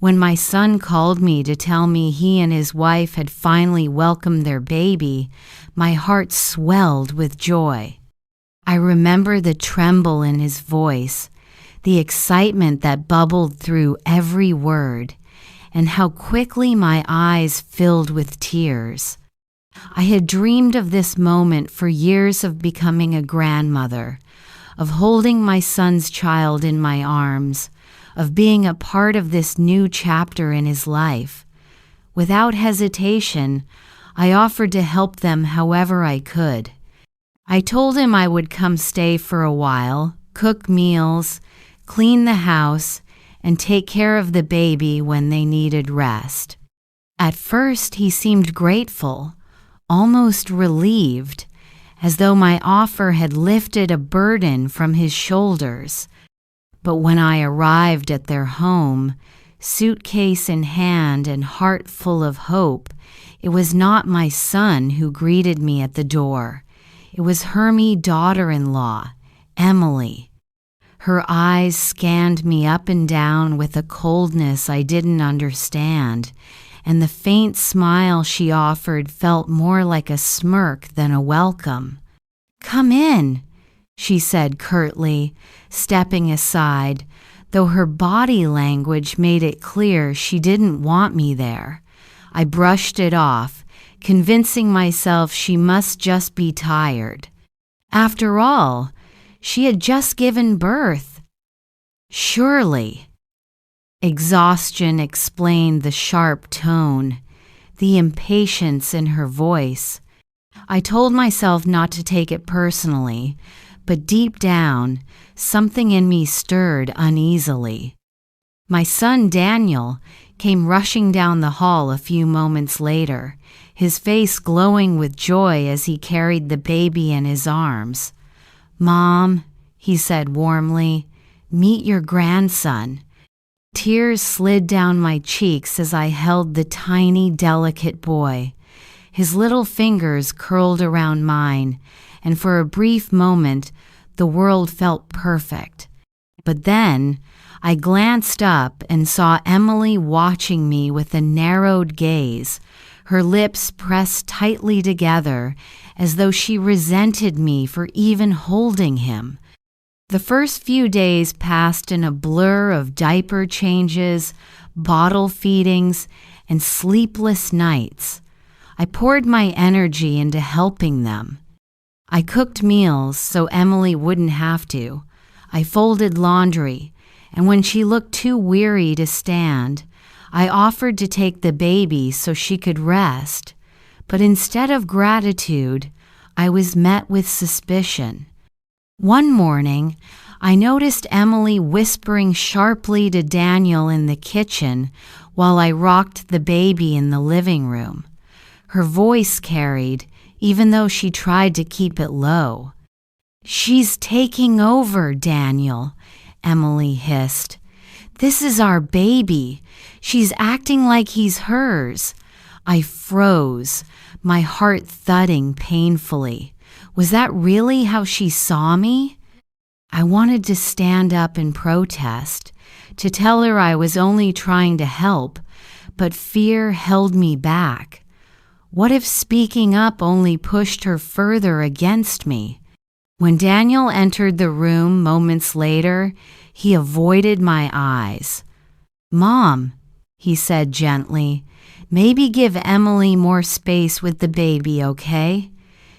When my son called me to tell me he and his wife had finally welcomed their baby, my heart swelled with joy. I remember the tremble in his voice, the excitement that bubbled through every word, and how quickly my eyes filled with tears. I had dreamed of this moment for years, of becoming a grandmother, of holding my son's child in my arms, of being a part of this new chapter in his life. Without hesitation, I offered to help them however I could. I told him I would come stay for a while, cook meals, clean the house, and take care of the baby when they needed rest. At first, he seemed grateful, almost relieved, as though my offer had lifted a burden from his shoulders. But when I arrived at their home, suitcase in hand and heart full of hope, it was not my son who greeted me at the door. It was Hermie's daughter-in-law, Emily. Her eyes scanned me up and down with a coldness I didn't understand, and the faint smile she offered felt more like a smirk than a welcome. "Come in," she said curtly, stepping aside, though her body language made it clear she didn't want me there. I brushed it off, convincing myself she must just be tired. After all, she had just given birth. Surely. Exhaustion explained the sharp tone, the impatience in her voice. I told myself not to take it personally, but deep down, something in me stirred uneasily. My son Daniel came rushing down the hall a few moments later, his face glowing with joy as he carried the baby in his arms. "Mom," he said warmly, "meet your grandson." Tears slid down my cheeks as I held the tiny, delicate boy. His little fingers curled around mine, and for a brief moment, the world felt perfect. But then, I glanced up and saw Emily watching me with a narrowed gaze, her lips pressed tightly together as though she resented me for even holding him. The first few days passed in a blur of diaper changes, bottle feedings, and sleepless nights. I poured my energy into helping them. I cooked meals so Emily wouldn't have to. I folded laundry, and when she looked too weary to stand, I offered to take the baby so she could rest. But instead of gratitude, I was met with suspicion. One morning, I noticed Emily whispering sharply to Daniel in the kitchen while I rocked the baby in the living room. Her voice carried, even though she tried to keep it low. "She's taking over, Daniel," Emily hissed. "This is our baby. She's acting like he's hers." I froze, my heart thudding painfully. Was that really how she saw me? I wanted to stand up and protest, to tell her I was only trying to help, but fear held me back. What if speaking up only pushed her further against me? When Daniel entered the room moments later, he avoided my eyes. "Mom," he said gently, "maybe give Emily more space with the baby, okay?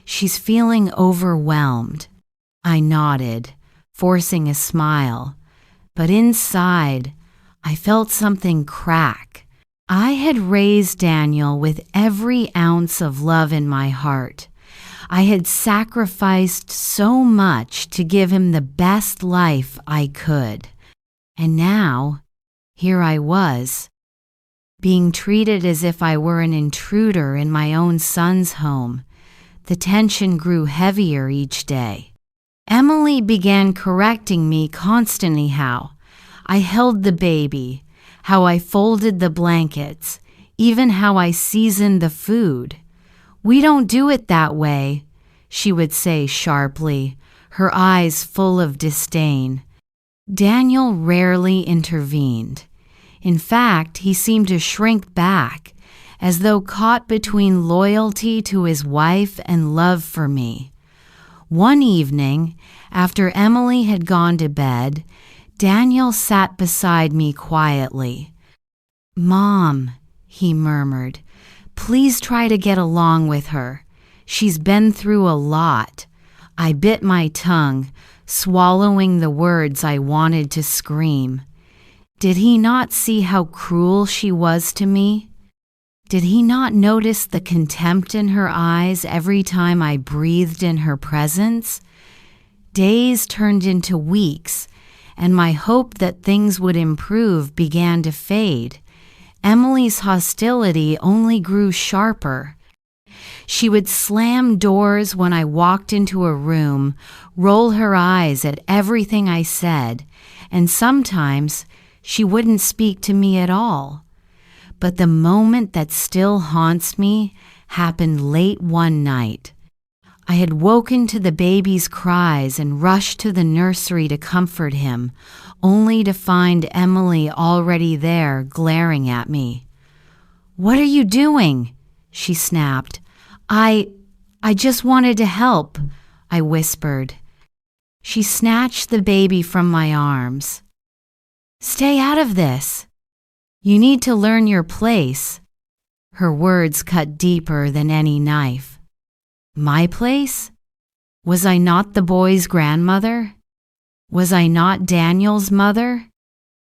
She's feeling overwhelmed." I nodded, forcing a smile, but inside, I felt something crack. I had raised Daniel with every ounce of love in my heart. I had sacrificed so much to give him the best life I could. And now, here I was, being treated as if I were an intruder in my own son's home. The tension grew heavier each day. Emily began correcting me constantly how I held the baby, how I folded the blankets, even how I seasoned the food. "We don't do it that way," she would say sharply, her eyes full of disdain. Daniel rarely intervened. In fact, he seemed to shrink back, as though caught between loyalty to his wife and love for me. One evening, after Emily had gone to bed, Daniel sat beside me quietly. "Mom," he murmured, "please try to get along with her. She's been through a lot." I bit my tongue, swallowing the words I wanted to scream. Did he not see how cruel she was to me? Did he not notice the contempt in her eyes every time I breathed in her presence? Days turned into weeks, and my hope that things would improve began to fade. Emily's hostility only grew sharper. She would slam doors when I walked into a room, roll her eyes at everything I said, and sometimes she wouldn't speak to me at all. But the moment that still haunts me happened late one night. I had woken to the baby's cries and rushed to the nursery to comfort him, only to find Emily already there glaring at me. "What are you doing?" she snapped. I just wanted to help," I whispered. She snatched the baby from my arms. "Stay out of this. You need to learn your place." Her words cut deeper than any knife. My place? Was I not the boy's grandmother? Was I not Daniel's mother?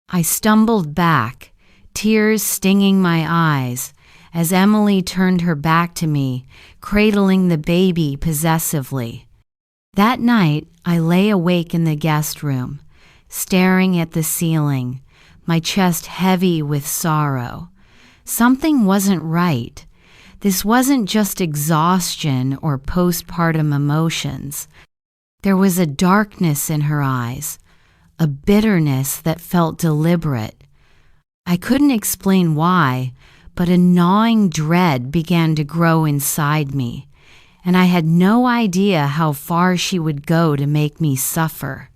I stumbled back, tears stinging my eyes, as Emily turned her back to me, cradling the baby possessively. That night, I lay awake in the guest room, staring at the ceiling, my chest heavy with sorrow. Something wasn't right. This wasn't just exhaustion or postpartum emotions. There was a darkness in her eyes, a bitterness that felt deliberate. I couldn't explain why, but a gnawing dread began to grow inside me, and I had no idea how far she would go to make me suffer.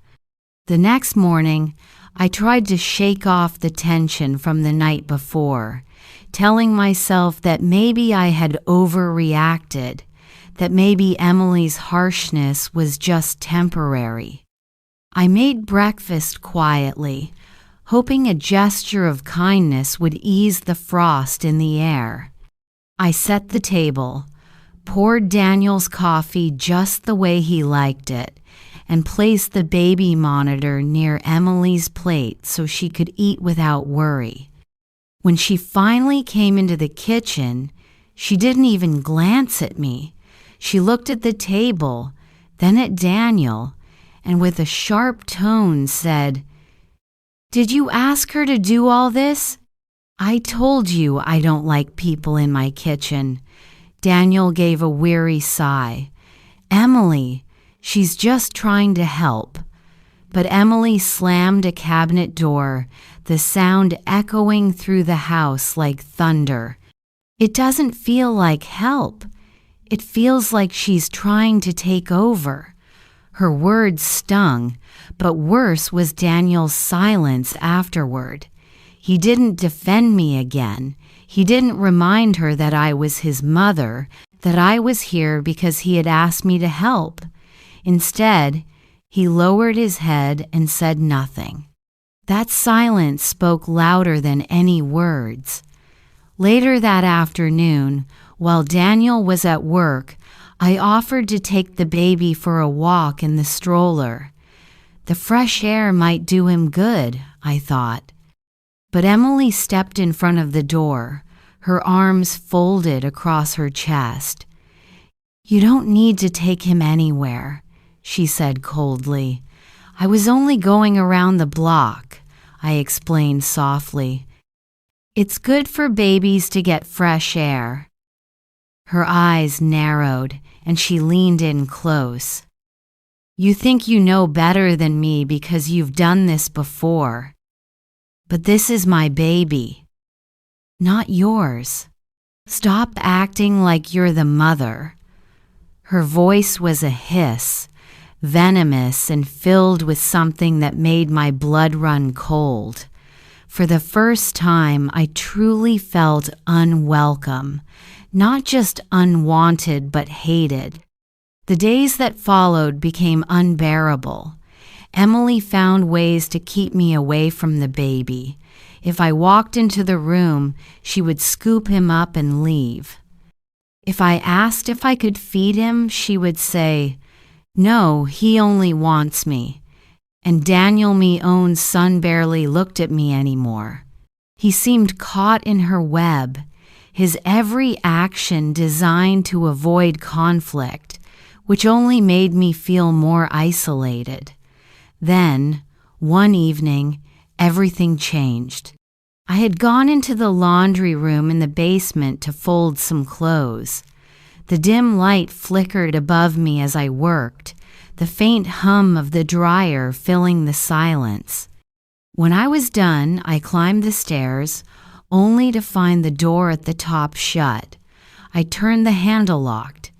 The next morning, I tried to shake off the tension from the night before, telling myself that maybe I had overreacted, that maybe Emily's harshness was just temporary. I made breakfast quietly, hoping a gesture of kindness would ease the frost in the air. I set the table, poured Daniel's coffee just the way he liked it, and placed the baby monitor near Emily's plate so she could eat without worry. When she finally came into the kitchen, she didn't even glance at me. She looked at the table, then at Daniel, and with a sharp tone said, "Did you ask her to do all this?" "I told you I don't like people in my kitchen." Daniel gave a weary sigh. "Emily, she's just trying to help." But Emily slammed a cabinet door, the sound echoing through the house like thunder. "It doesn't feel like help. It feels like she's trying to take over." Her words stung, but worse was Daniel's silence afterward. He didn't defend me again. He didn't remind her that I was his mother, that I was here because he had asked me to help. Instead, he lowered his head and said nothing. That silence spoke louder than any words. Later that afternoon, while Daniel was at work, I offered to take the baby for a walk in the stroller. The fresh air might do him good, I thought. But Emily stepped in front of the door, her arms folded across her chest. "You don't need to take him anywhere," she said coldly. "I was only going around the block," I explained softly. "It's good for babies to get fresh air." Her eyes narrowed, and she leaned in close. "You think you know better than me because you've done this before. But this is my baby, not yours. Stop acting like you're the mother." Her voice was a hiss, venomous and filled with something that made my blood run cold. For the first time, I truly felt unwelcome, not just unwanted but hated. The days that followed became unbearable. Emily found ways to keep me away from the baby. If I walked into the room, she would scoop him up and leave. If I asked if I could feed him, she would say, "No, he only wants me." And Daniel, me own son, barely looked at me anymore. He seemed caught in her web, his every action designed to avoid conflict, which only made me feel more isolated. Then, one evening, everything changed. I had gone into the laundry room in the basement to fold some clothes. The dim light flickered above me as I worked, the faint hum of the dryer filling the silence. When I was done, I climbed the stairs, only to find the door at the top shut. I turned the handle locked.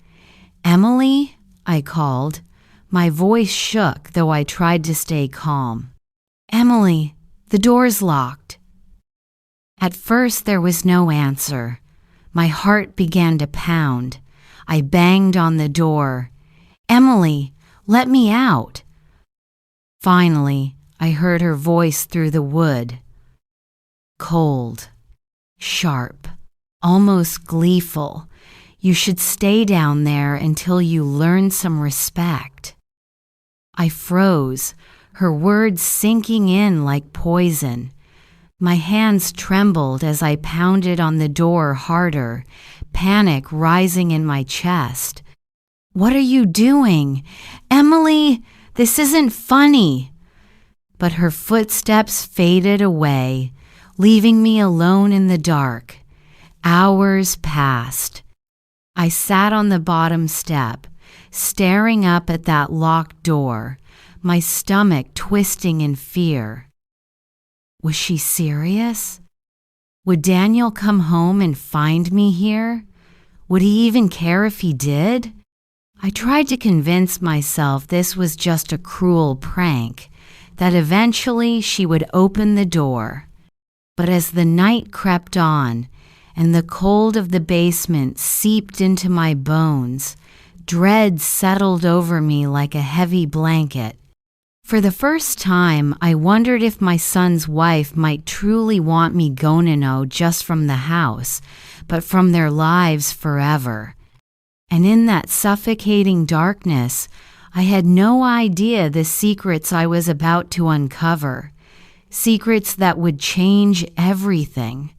"Emily?" I called. My voice shook, though I tried to stay calm. "Emily, the door's locked." At first there was no answer. My heart began to pound. I banged on the door. "Emily, let me out." Finally, I heard her voice through the wood. Cold, sharp, almost gleeful. "You should stay down there until you learn some respect." I froze, her words sinking in like poison. My hands trembled as I pounded on the door harder, panic rising in my chest. "What are you doing? Emily, this isn't funny." But her footsteps faded away, leaving me alone in the dark. Hours passed. I sat on the bottom step, staring up at that locked door, my stomach twisting in fear. Was she serious? Would Daniel come home and find me here? Would he even care if he did? I tried to convince myself this was just a cruel prank, that eventually she would open the door. But as the night crept on, and the cold of the basement seeped into my bones, dread settled over me like a heavy blanket. For the first time, I wondered if my son's wife might truly want me gone no just from the house, but from their lives forever. And in that suffocating darkness, I had no idea the secrets I was about to uncover, secrets that would change everything.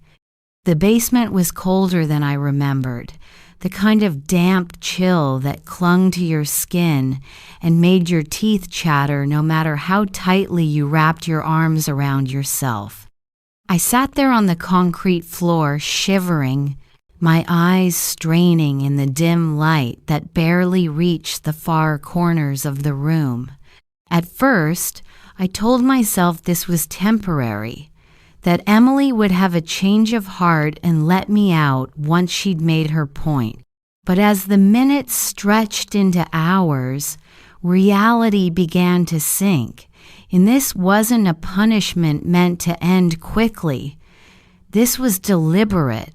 The basement was colder than I remembered, the kind of damp chill that clung to your skin and made your teeth chatter no matter how tightly you wrapped your arms around yourself. I sat there on the concrete floor, shivering, my eyes straining in the dim light that barely reached the far corners of the room. At first, I told myself this was temporary, that Emily would have a change of heart and let me out once she'd made her point. But as the minutes stretched into hours, reality began to sink, and this wasn't a punishment meant to end quickly. This was deliberate.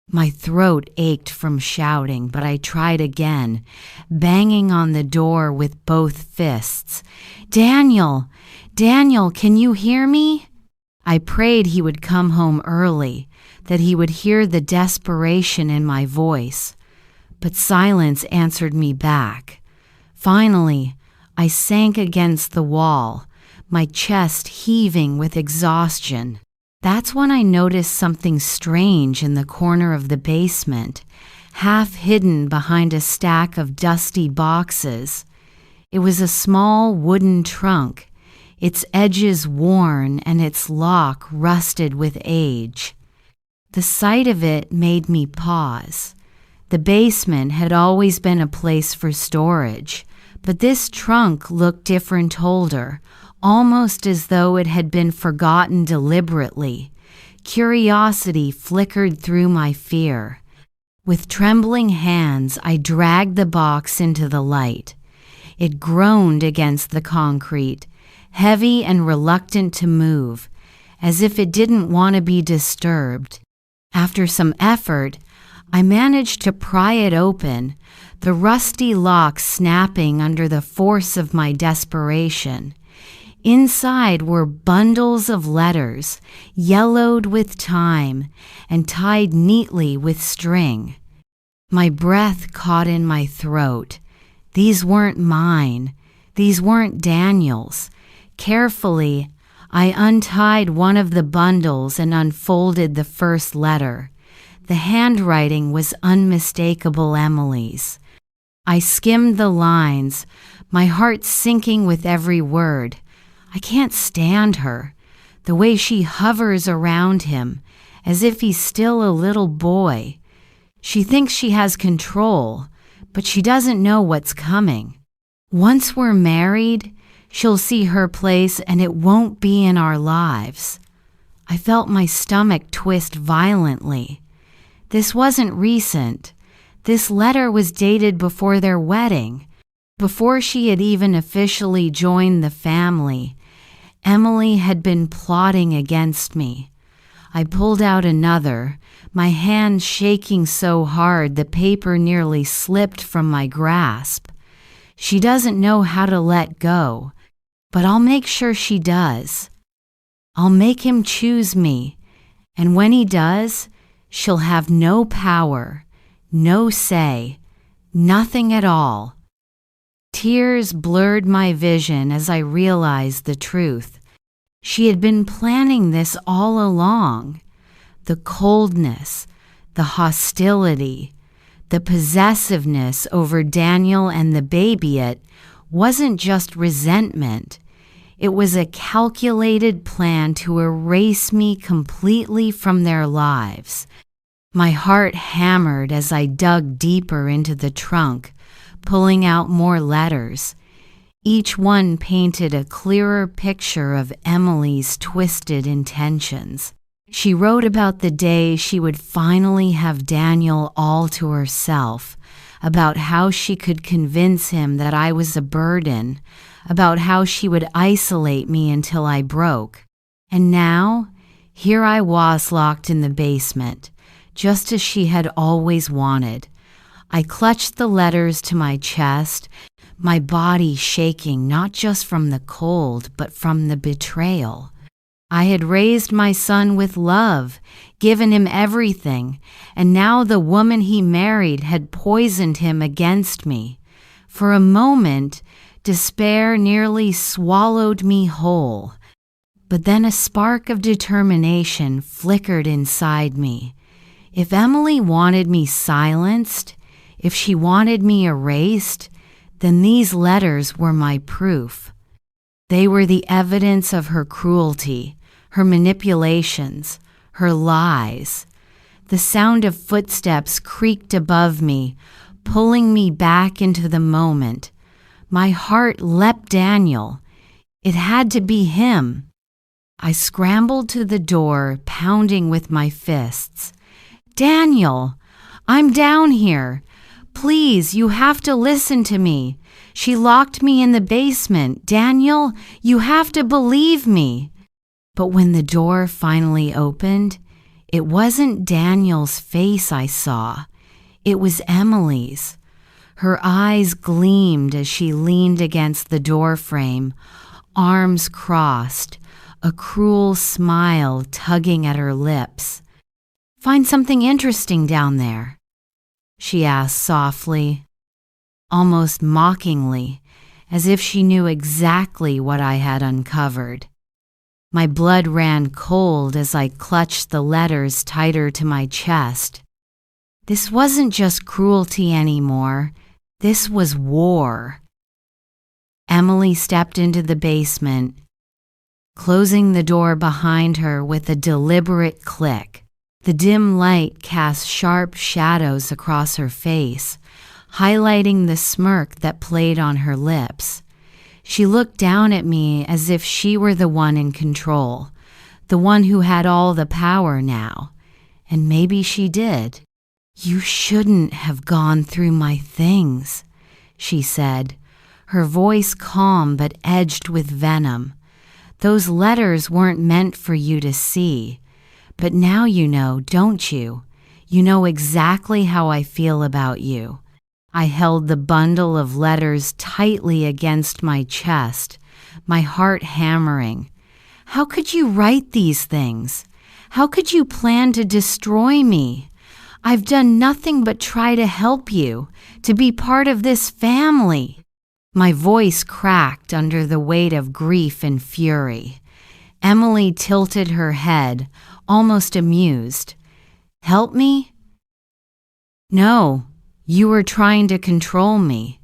My throat ached from shouting, but I tried again, banging on the door with both fists. "Daniel! Daniel, can you hear me?" I prayed he would come home early, that he would hear the desperation in my voice. But silence answered me back. Finally, I sank against the wall, my chest heaving with exhaustion. That's when I noticed something strange in the corner of the basement, half hidden behind a stack of dusty boxes. It was a small wooden trunk, its edges worn and its lock rusted with age. The sight of it made me pause. The basement had always been a place for storage, but this trunk looked different older, almost as though it had been forgotten deliberately. Curiosity flickered through my fear. With trembling hands, I dragged the box into the light. It groaned against the concrete, heavy and reluctant to move, as if it didn't want to be disturbed. After some effort, I managed to pry it open, the rusty lock snapping under the force of my desperation. Inside were bundles of letters, yellowed with time and tied neatly with string. My breath caught in my throat. These weren't mine. These weren't Daniel's. Carefully, I untied one of the bundles and unfolded the first letter. The handwriting was unmistakable Emily's. I skimmed the lines, my heart sinking with every word. I can't stand her, the way she hovers around him, as if he's still a little boy. She thinks she has control, but she doesn't know what's coming. Once we're married, she'll see her place and it won't be in our lives. I felt my stomach twist violently. This wasn't recent. This letter was dated before their wedding, before she had even officially joined the family. Emily had been plotting against me. I pulled out another, my hand shaking so hard the paper nearly slipped from my grasp. She doesn't know how to let go, but I'll make sure she does. I'll make him choose me, and when he does, she'll have no power, no say, nothing at all. Tears blurred my vision as I realized the truth. She had been planning this all along. The coldness, the hostility, the possessiveness over Daniel and the baby, it wasn't just resentment. It was a calculated plan to erase me completely from their lives. My heart hammered as I dug deeper into the trunk, pulling out more letters. Each one painted a clearer picture of Emily's twisted intentions. She wrote about the day she would finally have Daniel all to herself, about how she could convince him that I was a burden, about how she would isolate me until I broke. And now, here I was locked in the basement, just as she had always wanted. I clutched the letters to my chest, my body shaking not just from the cold, but from the betrayal. I had raised my son with love, given him everything, and now the woman he married had poisoned him against me. For a moment, despair nearly swallowed me whole. But then a spark of determination flickered inside me. If Emily wanted me silenced, if she wanted me erased, then these letters were my proof. They were the evidence of her cruelty, her manipulations, her lies. The sound of footsteps creaked above me, pulling me back into the moment. My heart leapt Daniel. It had to be him. I scrambled to the door, pounding with my fists. "Daniel, I'm down here. Please, you have to listen to me. She locked me in the basement. Daniel, you have to believe me." But when the door finally opened, it wasn't Daniel's face I saw. It was Emily's. Her eyes gleamed as she leaned against the doorframe, arms crossed, a cruel smile tugging at her lips. "Find something interesting down there?" she asked softly, almost mockingly, as if she knew exactly what I had uncovered. My blood ran cold as I clutched the letters tighter to my chest. This wasn't just cruelty anymore. This was war. Emily stepped into the basement, closing the door behind her with a deliberate click. The dim light cast sharp shadows across her face, highlighting the smirk that played on her lips. She looked down at me as if she were the one in control, the one who had all the power now. And maybe she did. "You shouldn't have gone through my things," she said, her voice calm but edged with venom. Those letters weren't meant for you to see. But now you know, don't you? You know exactly how I feel about you." I held the bundle of letters tightly against my chest, my heart hammering. How could you write these things? How could you plan to destroy me? I've done nothing but try to help you, to be part of this family. My voice cracked under the weight of grief and fury. Emily tilted her head, almost amused. "Help me?" "No, you were trying to control me.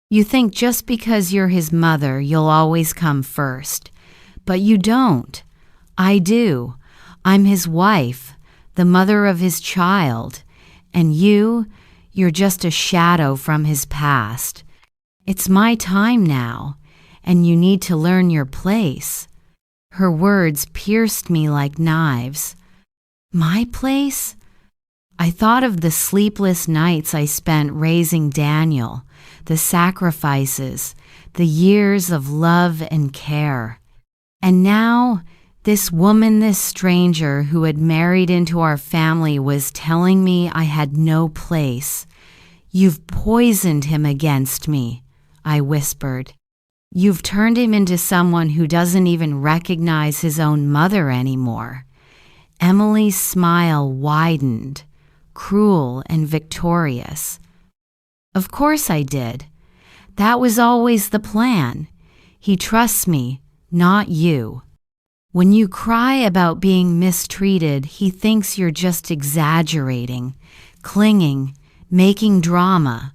You think just because you're his mother, you'll always come first. But you don't. I do. I'm his wife, the mother of his child. And you're just a shadow from his past. It's my time now, and you need to learn your place." Her words pierced me like knives. My place? I thought of the sleepless nights I spent raising Daniel, the sacrifices, the years of love and care. And now, this woman, this stranger who had married into our family was telling me I had no place. "You've poisoned him against me," I whispered. "You've turned him into someone who doesn't even recognize his own mother anymore." Emily's smile widened, cruel and victorious. "Of course I did. That was always the plan. He trusts me, not you. When you cry about being mistreated, he thinks you're just exaggerating, clinging, making drama.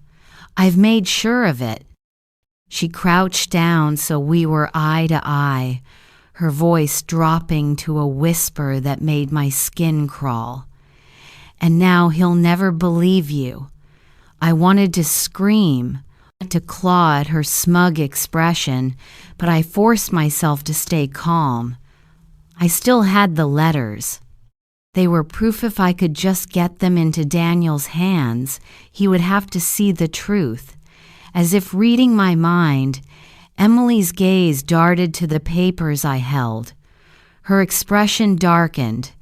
I've made sure of it." She crouched down so we were eye to eye, her voice dropping to a whisper that made my skin crawl. "And now he'll never believe you." I wanted to scream, to claw at her smug expression, but I forced myself to stay calm. I still had the letters. They were proof if I could just get them into Daniel's hands, he would have to see the truth. As if reading my mind, Emily's gaze darted to the papers I held. Her expression darkened.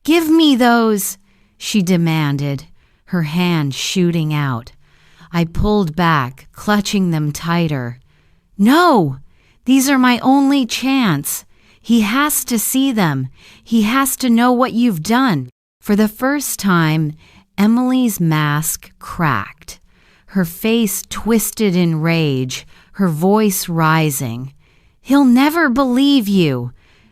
"Give me those!" she demanded, her hand shooting out. I pulled back, clutching them tighter. "No! These are my only chance. He has to see them. He has to know what you've done." For the first time, Emily's mask cracked. Her face twisted in rage, her voice rising. "He'll never believe you.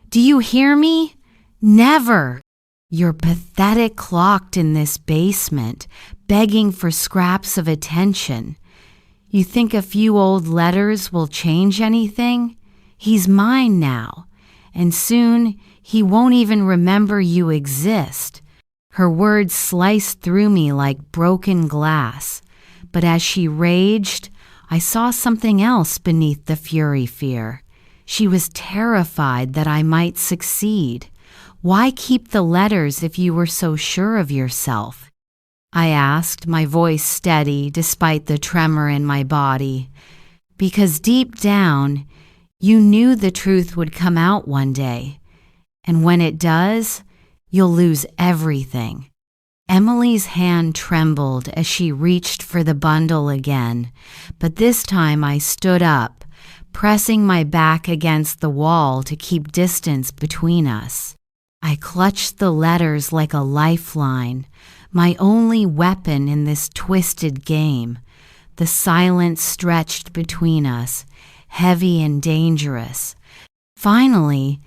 Do you hear me? Never. You're pathetic, locked in this basement, begging for scraps of attention. You think a few old letters will change anything? He's mine now, and soon he won't even remember you exist." Her words sliced through me like broken glass. But as she raged, I saw something else beneath the fury fear. She was terrified that I might succeed. "Why keep the letters if you were so sure of yourself?" I asked, my voice steady despite the tremor in my body. "Because deep down, you knew the truth would come out one day. And when it does, you'll lose everything." Emily's hand trembled as she reached for the bundle again, but this time I stood up, pressing my back against the wall to keep distance between us. I clutched the letters like a lifeline, my only weapon in this twisted game. The silence stretched between us, heavy and dangerous. Finally,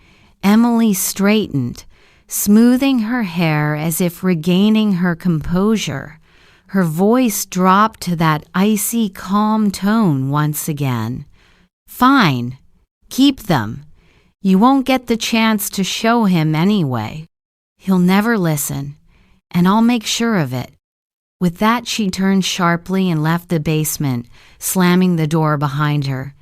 Emily straightened, smoothing her hair as if regaining her composure. Her voice dropped to that icy, calm tone once again. "Fine, keep them. You won't get the chance to show him anyway. He'll never listen, and I'll make sure of it." With that, she turned sharply and left the basement, slamming the door behind her.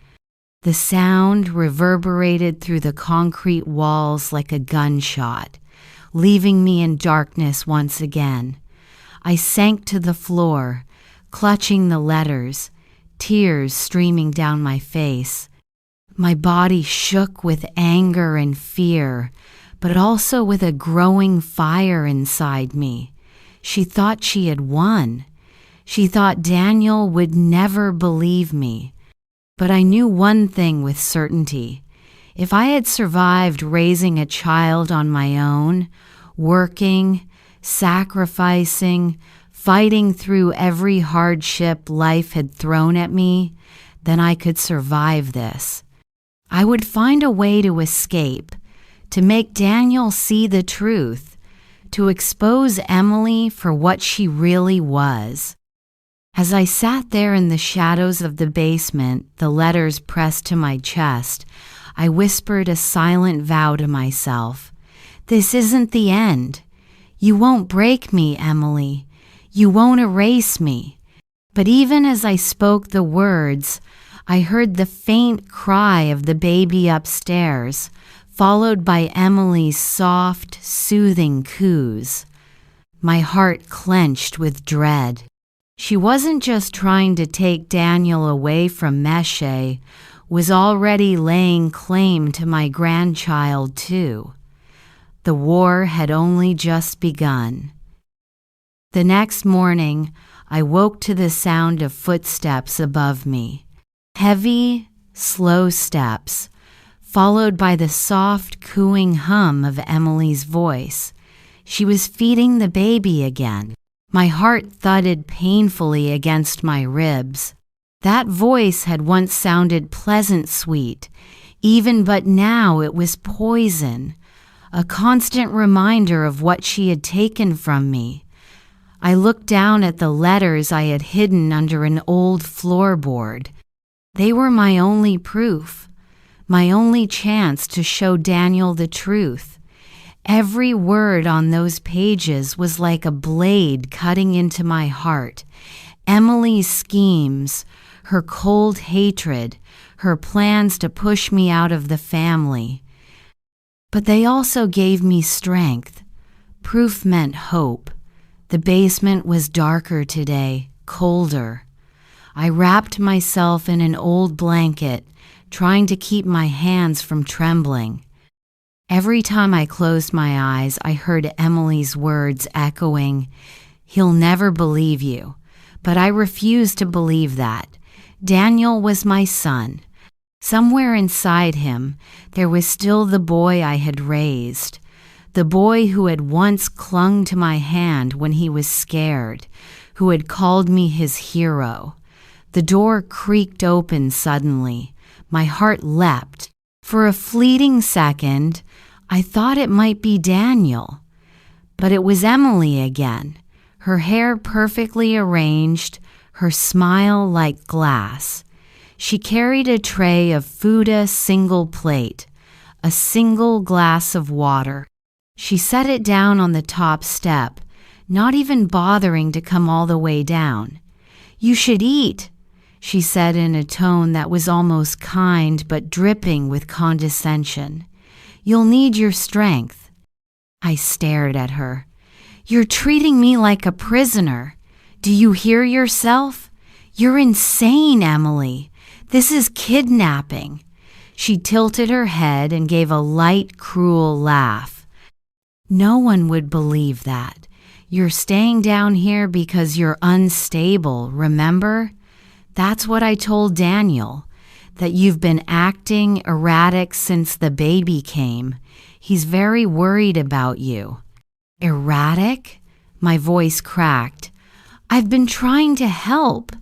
The sound reverberated through the concrete walls like a gunshot, leaving me in darkness once again. I sank to the floor, clutching the letters, tears streaming down my face. My body shook with anger and fear, but also with a growing fire inside me. She thought she had won. She thought Daniel would never believe me. But I knew one thing with certainty. If I had survived raising a child on my own, working, sacrificing, fighting through every hardship life had thrown at me, then I could survive this. I would find a way to escape, to make Daniel see the truth, to expose Emily for what she really was. As I sat there in the shadows of the basement, the letters pressed to my chest, I whispered a silent vow to myself. This isn't the end. You won't break me, Emily. You won't erase me. But even as I spoke the words, I heard the faint cry of the baby upstairs, followed by Emily's soft, soothing coos. My heart clenched with dread. She wasn't just trying to take Daniel away from Meshe, was already laying claim to my grandchild too. The war had only just begun. The next morning, I woke to the sound of footsteps above me. Heavy, slow steps, followed by the soft, cooing hum of Emily's voice. She was feeding the baby again. My heart thudded painfully against my ribs. That voice had once sounded pleasant sweet, but now it was poison, a constant reminder of what she had taken from me. I looked down at the letters I had hidden under an old floorboard. They were my only proof, my only chance to show Daniel the truth. Every word on those pages was like a blade cutting into my heart. Emily's schemes, her cold hatred, her plans to push me out of the family. But they also gave me strength. Proof meant hope. The basement was darker today, colder. I wrapped myself in an old blanket, trying to keep my hands from trembling. Every time I closed my eyes, I heard Emily's words echoing, "He'll never believe you." But I refused to believe that. Daniel was my son. Somewhere inside him, there was still the boy I had raised, the boy who had once clung to my hand when he was scared, who had called me his hero. The door creaked open suddenly. My heart leapt. For a fleeting second, I thought it might be Daniel. But it was Emily again, her hair perfectly arranged, her smile like glass. She carried a tray of Fuda single plate, a single glass of water. She set it down on the top step, not even bothering to come all the way down. "You should eat," she said in a tone that was almost kind but dripping with condescension. "You'll need your strength." I stared at her. "You're treating me like a prisoner. Do you hear yourself? You're insane, Emily. This is kidnapping." She tilted her head and gave a light, cruel laugh. "No one would believe that. You're staying down here because you're unstable, remember? That's what I told Daniel, that you've been acting erratic since the baby came. He's very worried about you." "Erratic?" My voice cracked. "I've been trying to help,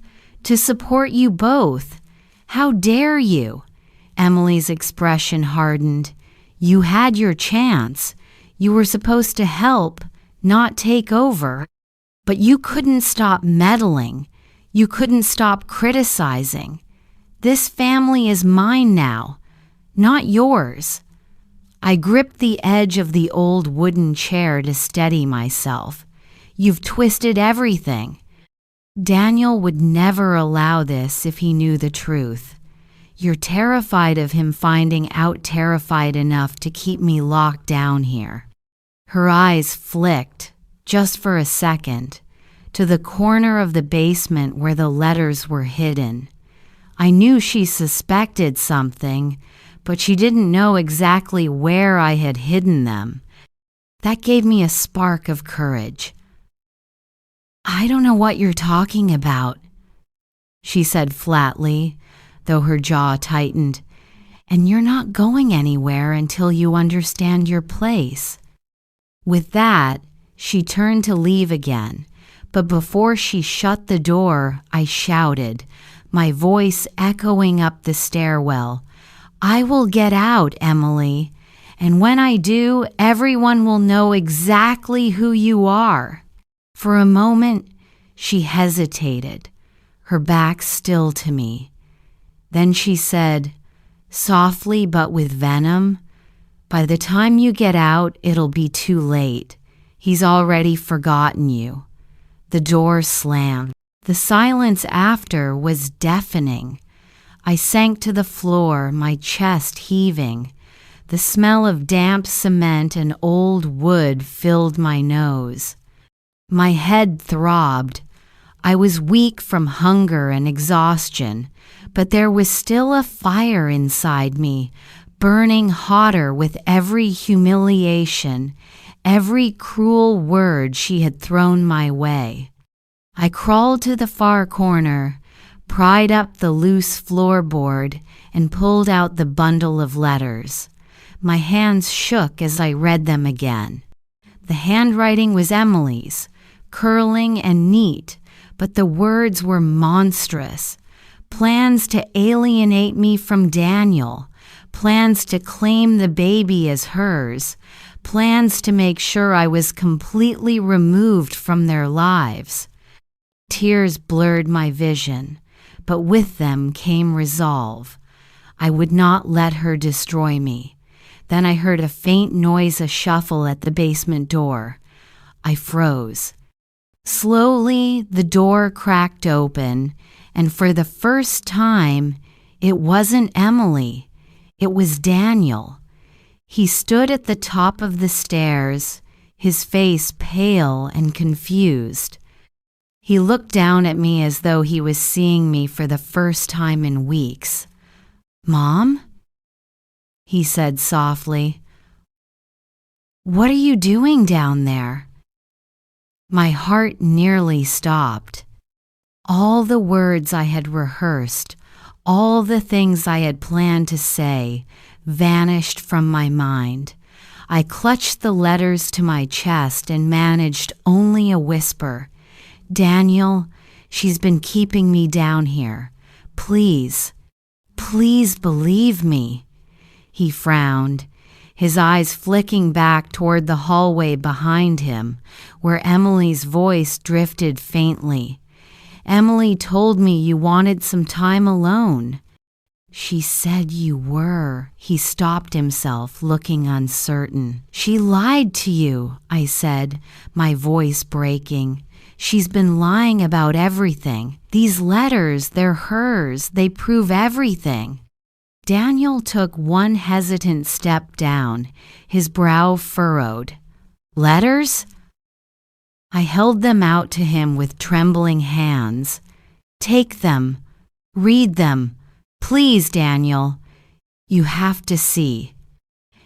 to support you both. How dare you?" Emily's expression hardened. "You had your chance. You were supposed to help, not take over. But you couldn't stop meddling. You couldn't stop criticizing. This family is mine now, not yours." I gripped the edge of the old wooden chair to steady myself. "You've twisted everything." Daniel would never allow this if he knew the truth. "You're terrified of him finding out, terrified enough to keep me locked down here." Her eyes flicked, just for a second, to the corner of the basement where the letters were hidden. I knew she suspected something, but she didn't know exactly where I had hidden them. That gave me a spark of courage. "I don't know what you're talking about," she said flatly, though her jaw tightened. "And you're not going anywhere until you understand your place." With that, she turned to leave again, but before she shut the door, I shouted, my voice echoing up the stairwell, "I will get out, Emily, and when I do, everyone will know exactly who you are." For a moment, she hesitated, her back still to me. Then she said, softly but with venom, "By the time you get out, it'll be too late. He's already forgotten you." The door slammed. The silence after was deafening. I sank to the floor, my chest heaving. The smell of damp cement and old wood filled my nose. My head throbbed. I was weak from hunger and exhaustion, but there was still a fire inside me, burning hotter with every humiliation, every cruel word she had thrown my way. I crawled to the far corner, pried up the loose floorboard, and pulled out the bundle of letters. My hands shook as I read them again. The handwriting was Emily's, curling and neat, but the words were monstrous. Plans to alienate me from Daniel, plans to claim the baby as hers, plans to make sure I was completely removed from their lives. Tears blurred my vision, but with them came resolve. I would not let her destroy me. Then I heard a faint noise, a shuffle at the basement door. I froze. Slowly, the door cracked open, and for the first time, it wasn't Emily. It was Daniel. He stood at the top of the stairs, his face pale and confused. He looked down at me as though he was seeing me for the first time in weeks. "Mom?" he said softly. "What are you doing down there?" My heart nearly stopped. All the words I had rehearsed, all the things I had planned to say, vanished from my mind. I clutched the letters to my chest and managed only a whisper. "Daniel, she's been keeping me down here. Please, please believe me." He frowned, his eyes flicking back toward the hallway behind him, where Emily's voice drifted faintly. "Emily told me you wanted some time alone." "She said you were." He stopped himself, looking uncertain. "She lied to you," I said, my voice breaking. "She's been lying about everything. These letters, they're hers. They prove everything." Daniel took one hesitant step down, his brow furrowed. "Letters?" I held them out to him with trembling hands. "Take them. Read them. Please, Daniel. You have to see."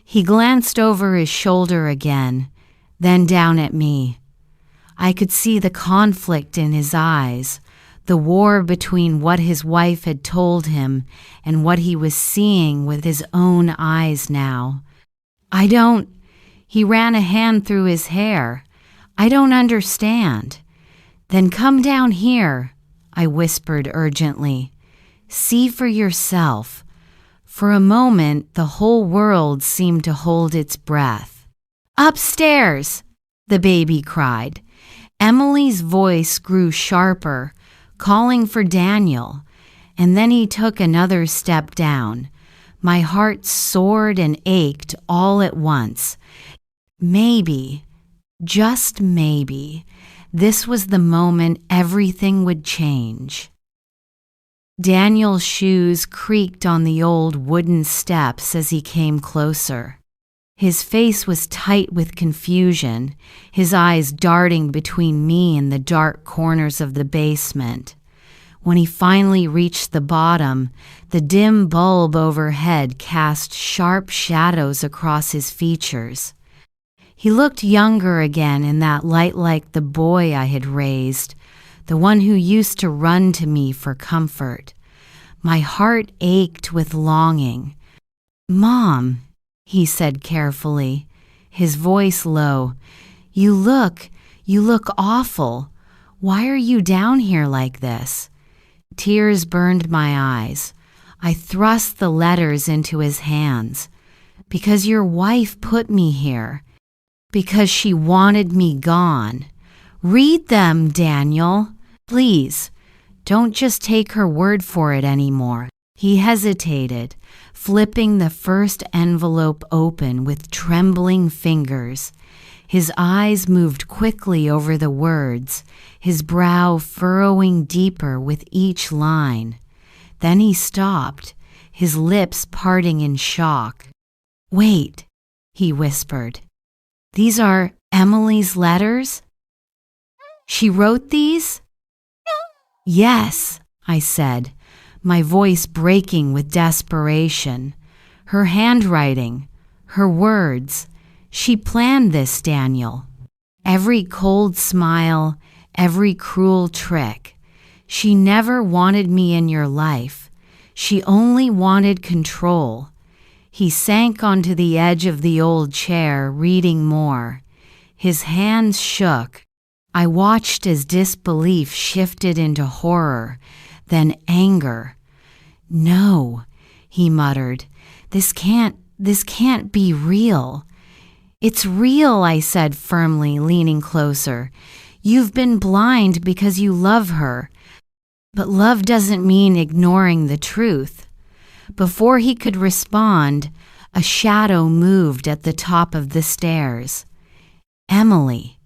He glanced over his shoulder again, then down at me. I could see the conflict in his eyes, the war between what his wife had told him and what he was seeing with his own eyes now. He ran a hand through his hair. "I don't understand." "Then come down here," I whispered urgently. "See for yourself." For a moment, the whole world seemed to hold its breath. "Upstairs!" the baby cried. Emily's voice grew sharper, calling for Daniel, and then he took another step down. My heart soared and ached all at once. Maybe, just maybe, this was the moment everything would change. Daniel's shoes creaked on the old wooden steps as he came closer. His face was tight with confusion, his eyes darting between me and the dark corners of the basement. When he finally reached the bottom, the dim bulb overhead cast sharp shadows across his features. He looked younger again in that light, like the boy I had raised, the one who used to run to me for comfort. My heart ached with longing. "Mom," he said carefully, his voice low, you look awful. Why are you down here like this?" Tears burned my eyes. I thrust the letters into his hands. "Because your wife put me here. Because she wanted me gone. Read them, Daniel. Please, don't just take her word for it anymore." He hesitated, flipping the first envelope open with trembling fingers. His eyes moved quickly over the words, his brow furrowing deeper with each line. Then he stopped, his lips parting in shock. "Wait," he whispered. "These are Emily's letters? She wrote these?" "Yes," I said, my voice breaking with desperation. "Her handwriting, her words. She planned this, Daniel. Every cold smile, every cruel trick. She never wanted me in your life. She only wanted control." He sank onto the edge of the old chair, reading more. His hands shook. I watched as disbelief shifted into horror, then anger. "No," he muttered. This can't be real." "It's real," I said firmly, leaning closer. "You've been blind because you love her. But love doesn't mean ignoring the truth." Before he could respond, a shadow moved at the top of the stairs. Emily.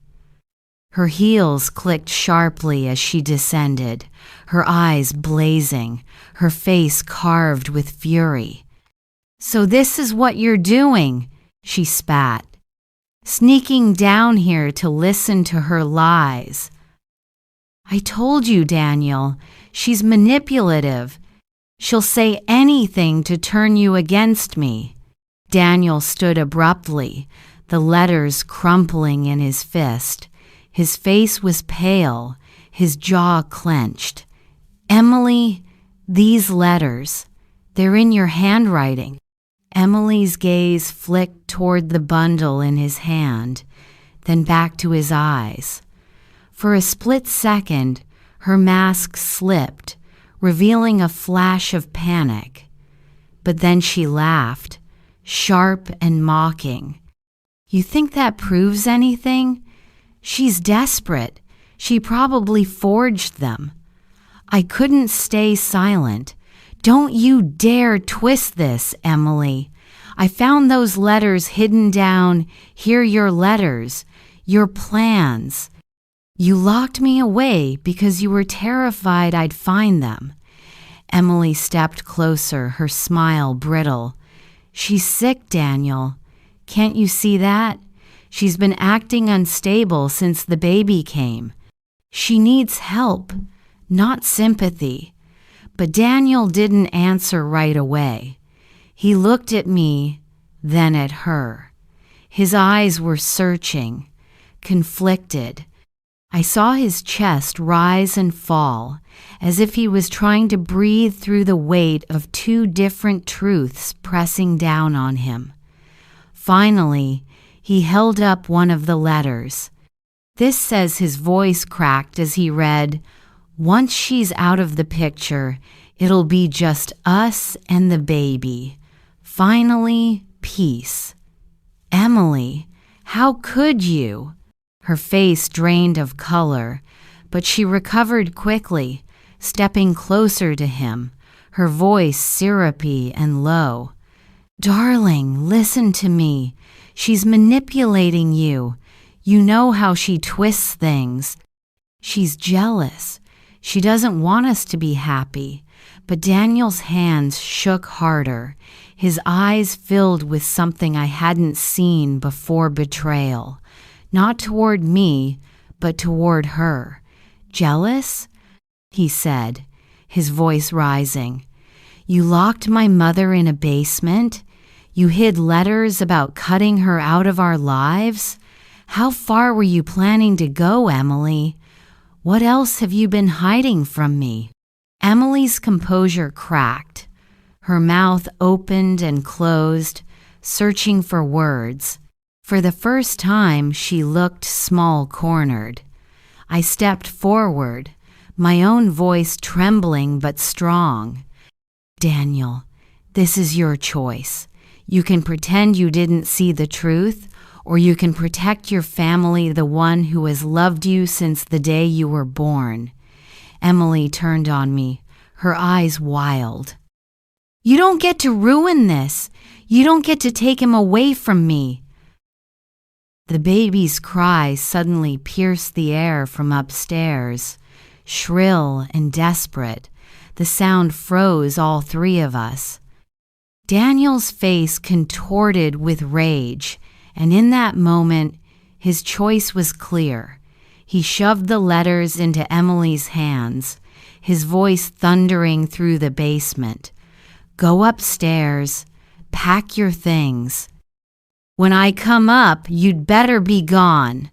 Her heels clicked sharply as she descended, her eyes blazing, her face carved with fury. "So this is what you're doing," she spat. "Sneaking down here to listen to her lies." "I told you, Daniel, she's manipulative. She'll say anything to turn you against me." Daniel stood abruptly, the letters crumpling in his fist. His face was pale, his jaw clenched. "Emily, these letters, they're in your handwriting." Emily's gaze flicked toward the bundle in his hand, then back to his eyes. For a split second, her mask slipped, revealing a flash of panic. But then she laughed, sharp and mocking. "You think that proves anything? She's desperate. She probably forged them." I couldn't stay silent. "Don't you dare twist this, Emily. I found those letters hidden down. Here, your letters, your plans. You locked me away because you were terrified I'd find them." Emily stepped closer, her smile brittle. "She's sick, Daniel. Can't you see that? She's been acting unstable since the baby came. She needs help, not sympathy." But Daniel didn't answer right away. He looked at me, then at her. His eyes were searching, conflicted. I saw his chest rise and fall, as if he was trying to breathe through the weight of two different truths pressing down on him. Finally, he held up one of the letters. This says, his voice cracked as he read, "Once she's out of the picture, it'll be just us and the baby. Finally, peace." "Emily, how could you?" Her face drained of color, but she recovered quickly, stepping closer to him, her voice syrupy and low. "Darling, listen to me. She's manipulating you. You know how she twists things. She's jealous. She doesn't want us to be happy." But Daniel's hands shook harder, his eyes filled with something I hadn't seen before: betrayal. Not toward me, but toward her. "Jealous?" he said. his voice rising. "You locked my mother in a basement? You hid letters about cutting her out of our lives? How far were you planning to go, Emily? What else have you been hiding from me?" Emily's composure cracked. Her mouth opened and closed, searching for words. For the first time, she looked small-cornered. I stepped forward, my own voice trembling but strong. "Daniel, this is your choice. You can pretend you didn't see the truth, or you can protect your family, the one who has loved you since the day you were born." Emily turned on me, her eyes wild. "You don't get to ruin this. You don't get to take him away from me." The baby's cry suddenly pierced the air from upstairs. Shrill and desperate, the sound froze all three of us. Daniel's face contorted with rage, and in that moment, his choice was clear. He shoved the letters into Emily's hands, his voice thundering through the basement. "Go upstairs, pack your things. When I come up, you'd better be gone."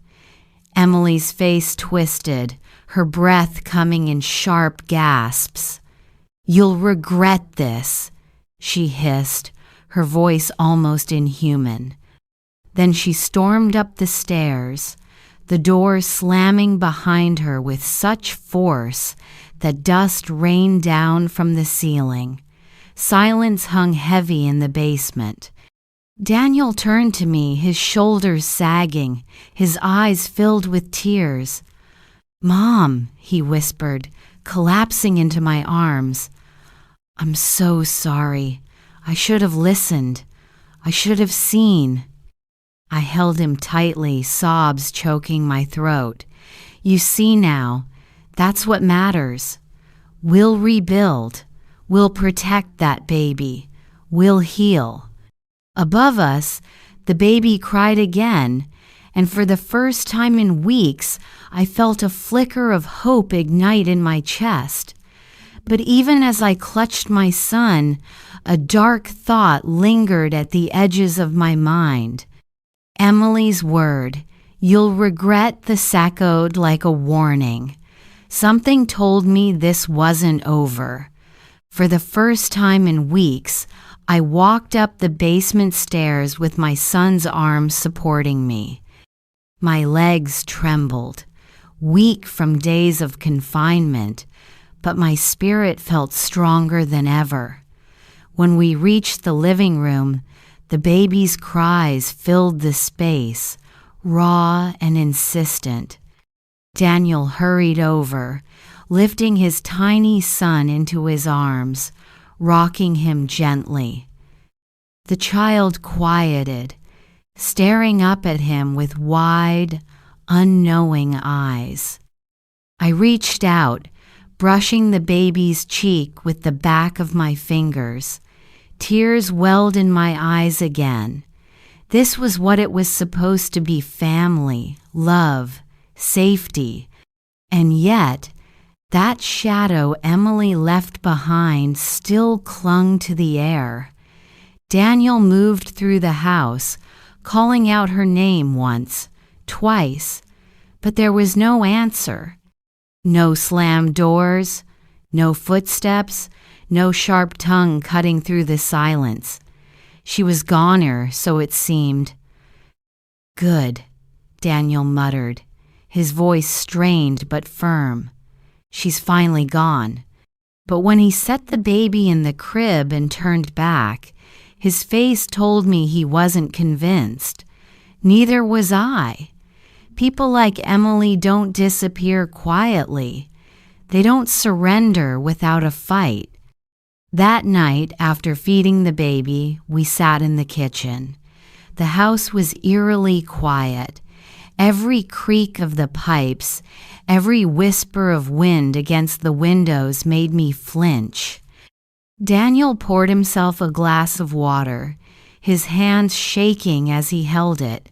Emily's face twisted, her breath coming in sharp gasps. "You'll regret this," she hissed, her voice almost inhuman. Then she stormed up the stairs, the door slamming behind her with such force that dust rained down from the ceiling. Silence hung heavy in the basement. Daniel turned to me, his shoulders sagging, his eyes filled with tears. "Mom," he whispered, collapsing into my arms. "I'm so sorry. I should have listened. I should have seen." I held him tightly, sobs choking my throat. "You see now, that's what matters. We'll rebuild. We'll protect that baby. We'll heal." Above us, the baby cried again, and for the first time in weeks, I felt a flicker of hope ignite in my chest. But even as I clutched my son, a dark thought lingered at the edges of my mind. Emily's word, "You'll regret this," echoed like a warning. Something told me this wasn't over. For the first time in weeks, I walked up the basement stairs with my son's arms supporting me. My legs trembled, weak from days of confinement, but my spirit felt stronger than ever. When we reached the living room, the baby's cries filled the space, raw and insistent. Daniel hurried over, lifting his tiny son into his arms, rocking him gently. The child quieted, staring up at him with wide, unknowing eyes. I reached out, brushing the baby's cheek with the back of my fingers. Tears welled in my eyes again. This was what it was supposed to be: family, love, safety. And yet, that shadow Emily left behind still clung to the air. Daniel moved through the house, calling out her name once, twice, but there was no answer. No slammed doors, no footsteps, no sharp tongue cutting through the silence. She was goner, so it seemed. "Good," Daniel muttered, his voice strained but firm. "She's finally gone." But when he set the baby in the crib and turned back, his face told me he wasn't convinced. Neither was I. People like Emily don't disappear quietly. They don't surrender without a fight. That night, after feeding the baby, we sat in the kitchen. The house was eerily quiet. Every creak of the pipes, every whisper of wind against the windows made me flinch. Daniel poured himself a glass of water, his hands shaking as he held it.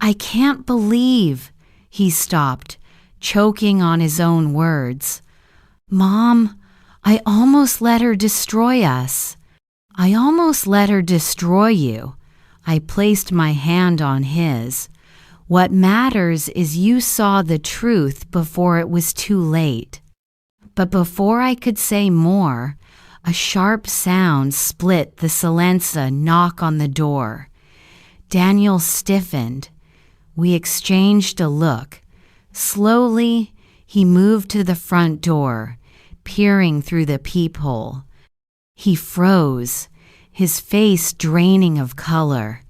"I can't believe," he stopped, choking on his own words. "Mom, I almost let her destroy us. I almost let her destroy you. I placed my hand on his. What matters is you saw the truth before it was too late. But before I could say more, a sharp sound split the silenza knock on the door. Daniel stiffened. We exchanged a look. Slowly, he moved to the front door, peering through the peephole. He froze, his face draining of color.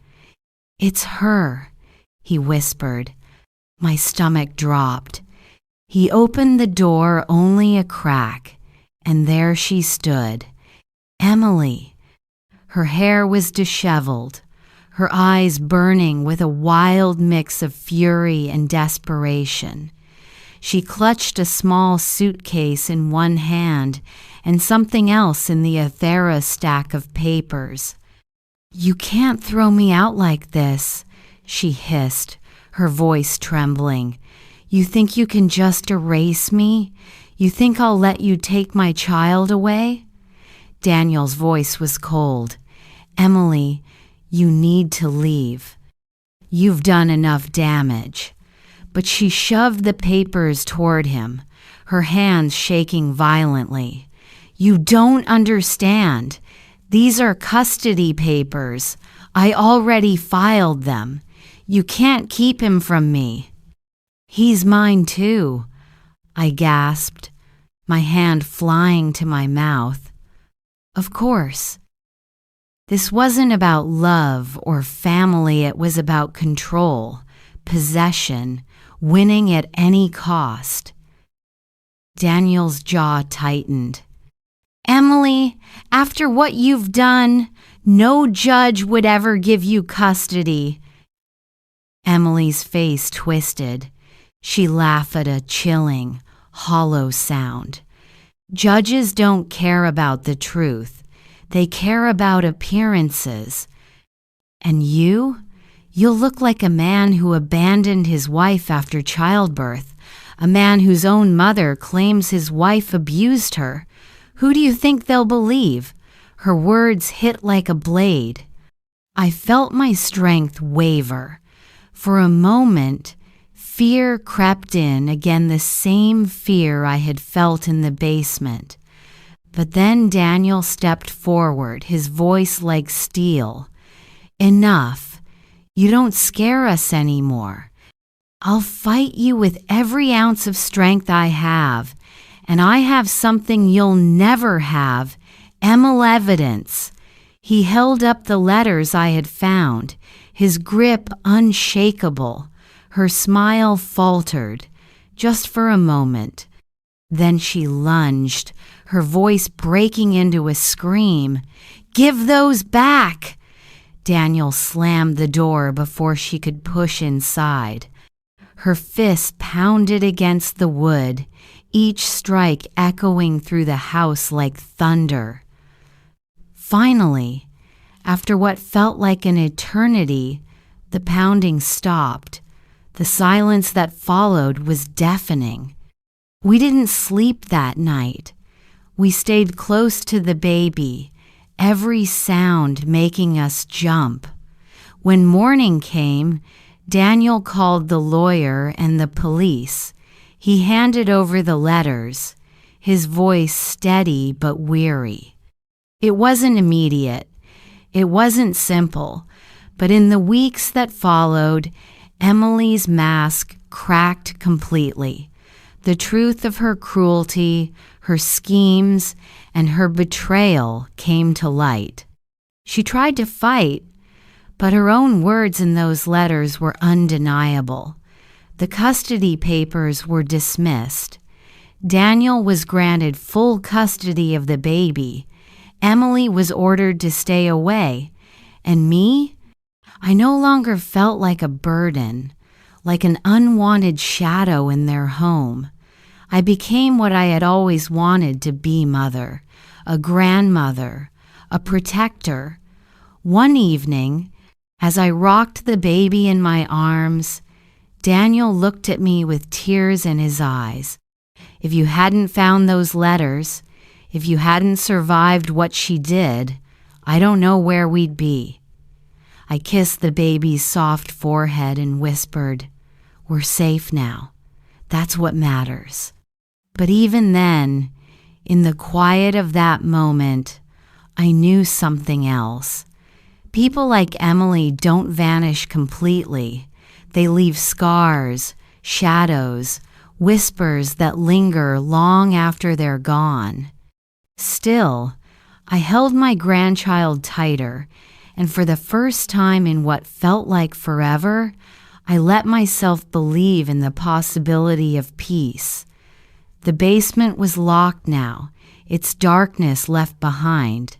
"It's her," he whispered. My stomach dropped. He opened the door only a crack, and there she stood, Emily. Her hair was disheveled, her eyes burning with a wild mix of fury and desperation. She clutched a small suitcase in one hand and something else in the Athera stack of papers. "You can't throw me out like this," she hissed, her voice trembling. "You think you can just erase me? You think I'll let you take my child away?" Daniel's voice was cold. "Emily, you need to leave. You've done enough damage." But she shoved the papers toward him, her hands shaking violently. "You don't understand. These are custody papers. I already filed them. You can't keep him from me." "He's mine too," I gasped, my hand flying to my mouth. Of course. This wasn't about love or family, it was about control, possession, winning at any cost. Daniel's jaw tightened. "Emily, after what you've done, no judge would ever give you custody." Emily's face twisted. She laughed at a chilling, hollow sound. "Judges don't care about the truth. They care about appearances. And you'll look like a man who abandoned his wife after childbirth, a man whose own mother claims his wife abused her. Who do you think they'll believe?" Her words hit like a blade. I felt my strength waver. For a moment, fear crept in, again the same fear I had felt in the basement. But then Daniel stepped forward, his voice like steel. "Enough. You don't scare us anymore. I'll fight you with every ounce of strength I have, and I have something you'll never have, evidence." He held up the letters I had found, his grip unshakable. Her smile faltered, just for a moment. Then she lunged, her voice breaking into a scream. "Give those back!" Daniel slammed the door before she could push inside. Her fist pounded against the wood, each strike echoing through the house like thunder. Finally, after what felt like an eternity, the pounding stopped. The silence that followed was deafening. We didn't sleep that night. We stayed close to the baby, every sound making us jump. When morning came, Daniel called the lawyer and the police. He handed over the letters, his voice steady but weary. It wasn't immediate. It wasn't simple. But in the weeks that followed, Emily's mask cracked completely. The truth of her cruelty, her schemes, and her betrayal came to light. She tried to fight, but her own words in those letters were undeniable. The custody papers were dismissed. Daniel was granted full custody of the baby. Emily was ordered to stay away. And me? I no longer felt like a burden, like an unwanted shadow in their home. I became what I had always wanted to be: mother, a grandmother, a protector. One evening, as I rocked the baby in my arms, Daniel looked at me with tears in his eyes. "If you hadn't found those letters, If you hadn't survived what she did, I don't know where we'd be." I kissed the baby's soft forehead and whispered, "We're safe now. That's what matters." But even then, in the quiet of that moment, I knew something else. People like Emily don't vanish completely. They leave scars, shadows, whispers that linger long after they're gone. Still, I held my grandchild tighter, and for the first time in what felt like forever, I let myself believe in the possibility of peace. The basement was locked now, its darkness left behind.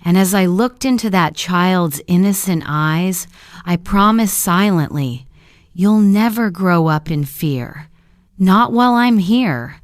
And as I looked into that child's innocent eyes, I promised silently, "You'll never grow up in fear. Not while I'm here."